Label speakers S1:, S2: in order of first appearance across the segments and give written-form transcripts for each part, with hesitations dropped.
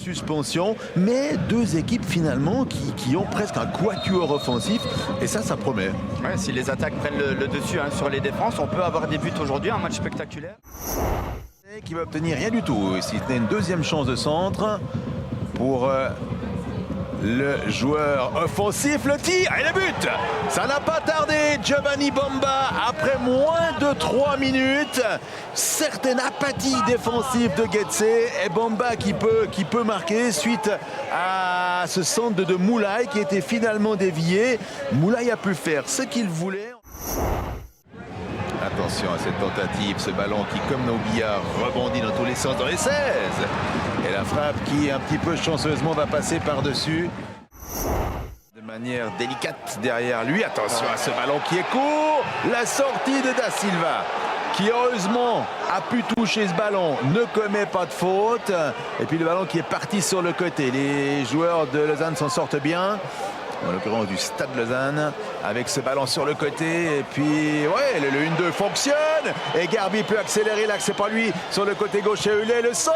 S1: suspension, mais deux équipes finalement qui ont presque un quatuor offensif et ça promet.
S2: Ouais, si les attaques prennent le dessus sur les défenses, on peut avoir des buts aujourd'hui, un match spectaculaire.
S1: Qui va obtenir rien du tout, si ce n'est une deuxième chance de centre pour le joueur offensif, le tir et le but. Ça n'a pas tardé, Giovanni Bomba, après moins de 3 minutes. Certaine apathie défensive de Getse et Bomba qui peut marquer suite à ce centre de Moulay qui était finalement dévié. Moulay a pu faire ce qu'il voulait. Attention à cette tentative, ce ballon qui, comme nos billards, rebondit dans tous les sens dans les 16. Et la frappe qui, un petit peu chanceusement, va passer par-dessus. De manière délicate derrière lui. Attention à ce ballon qui est court. La sortie de Da Silva, qui heureusement a pu toucher ce ballon, ne commet pas de faute. Et puis le ballon qui est parti sur le côté. Les joueurs de Lausanne s'en sortent bien. En l'occurrence du Stade Lausanne, avec ce ballon sur le côté. Et puis, ouais, le 1-2 fonctionne. Et Garbi peut accélérer, là, c'est pas lui. Sur le côté gauche, Heulet, le centre.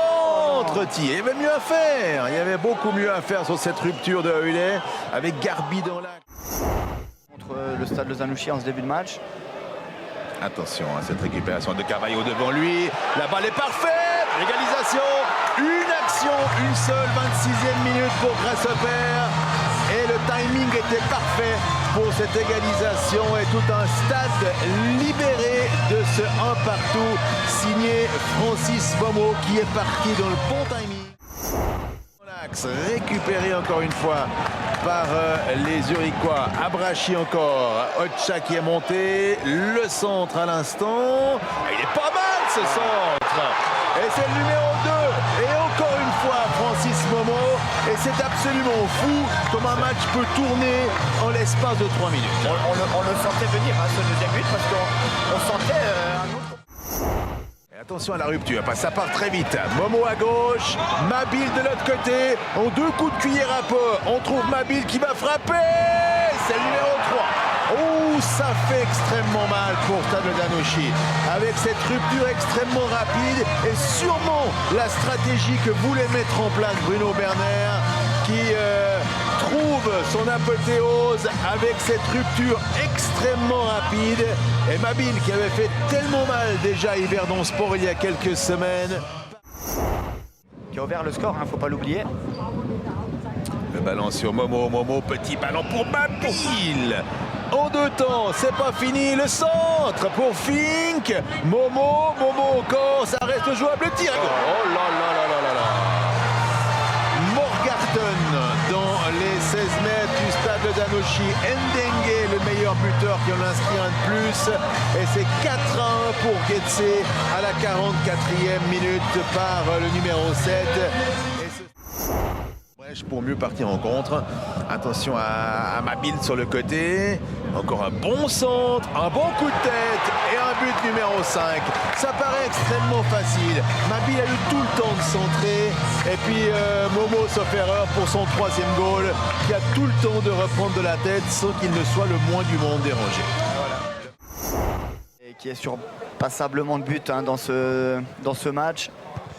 S1: Il y avait mieux à faire. Il y avait beaucoup mieux à faire sur cette rupture de Heulet, avec Garbi dans l'axe.
S2: Contre le Stade Lausanne-Ouchy en ce début de match.
S1: Attention à cette récupération de Carvalho devant lui. La balle est parfaite. Égalisation. Une action, une seule, 26e minute pour Grasshopper. Et le timing était parfait pour cette égalisation et tout un stade libéré de ce 1 partout signé Francis Momo qui est parti dans le bon timing. L'axe récupéré encore une fois par les Uriquois. Abrachi encore. Ocha qui est monté. Le centre à l'instant. Il est pas mal ce centre. Et c'est le numéro 2. Et encore une fois Francis Momo. Et c'est absolument fou comme un match peut tourner en l'espace de 3 minutes.
S2: On le sentait venir, ce deuxième but, parce qu'on sentait un autre...
S1: Et attention à la rupture, ça part très vite. Momo à gauche, Mabil de l'autre côté. En 2 coups de cuillère à peau, on trouve Mabil qui va frapper. C'est le numéro 3. Oh, ça fait extrêmement mal pour Stade Lausanne-Ouchy. Avec cette rupture extrêmement rapide et sûrement la stratégie que voulait mettre en place Bruno Berner qui trouve son apothéose avec cette rupture extrêmement rapide. Et Mabil qui avait fait tellement mal déjà à Yverdon Sport il y a quelques semaines.
S2: Qui a ouvert le score, faut pas l'oublier.
S1: Le ballon sur Momo, petit ballon pour Mabil. En 2 temps, c'est pas fini, le centre pour Fink. Momo encore, ça reste jouable, le tir. Oh là là là là là là. Morgarten dans les 16 mètres du Stade Lausanne-Ouchy. Ndengue, le meilleur buteur qui en inscrit un de plus. Et c'est 4-1 pour Getse à la 44e minute par le numéro 7. Pour mieux partir en contre. Attention à Mabil sur le côté. Encore un bon centre, un bon coup de tête et un but numéro 5. Ça paraît extrêmement facile. Mabil a eu tout le temps de centrer. Et puis Momo, sauf erreur, pour son 3e goal, qui a tout le temps de reprendre de la tête sans qu'il ne soit le moins du monde dérangé.
S2: Voilà. Et qui est sur passablement de buts dans ce match.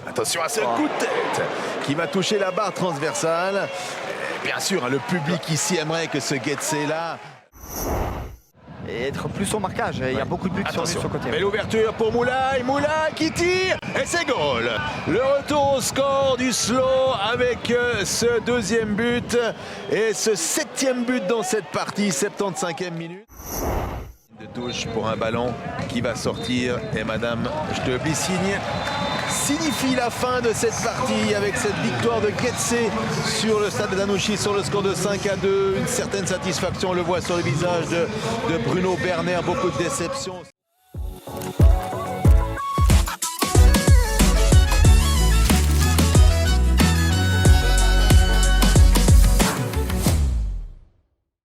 S1: Attention à ce coup de tête qui va toucher la barre transversale. Et bien sûr, le public ici aimerait que ce Getse-là...
S2: Et être plus au marquage. Il y a beaucoup de buts sur le côté.
S1: Belle ouverture pour Moulay. Moulay qui tire. Et c'est goal. Le retour au score du Slow avec ce 2e but. Et ce 7e but dans cette partie, 75e minute. De touche pour un ballon qui va sortir. Et Madame Stebli signifie la fin de cette partie avec cette victoire de Getse sur le Stade Lausanne-Ouchy sur le score de 5-2. Une certaine satisfaction, on le voit sur le visage de Bruno Berner, beaucoup de déception.